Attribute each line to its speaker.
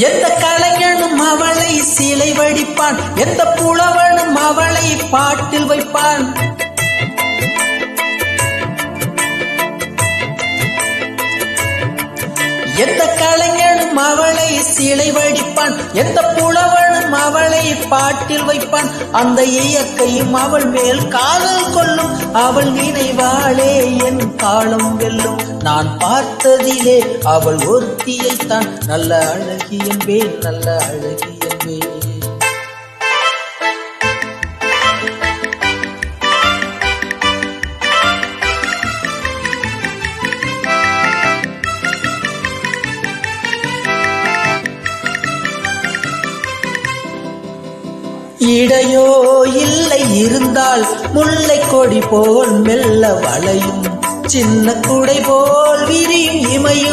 Speaker 1: எந்த கலைஞனும் அவளை சிலை வடிப்பான், எந்த புலவனும் அவளை பாட்டில் வைப்பான். எந்த கலைஞனும் அவளை சிலை வடிப்பான், எந்த புலவனும் அவளை பாட்டில் வைப்பான். அந்த இயற்கையும் அவள் மேல் காதல் கொள்ளும், அவள் நினைவாளே என் காலம் வெல்லும். நான் பார்த்ததிலே அவள் ஒருத்தியைத்தான் நல்ல அழகி என்பேன், நல்ல அழகி என்பேன். இடையோ இல்லை இருந்தால் முல்லை கொடி போல் மெல்ல வளையும், சின்ன குடை போல் விரியும் இமையும்.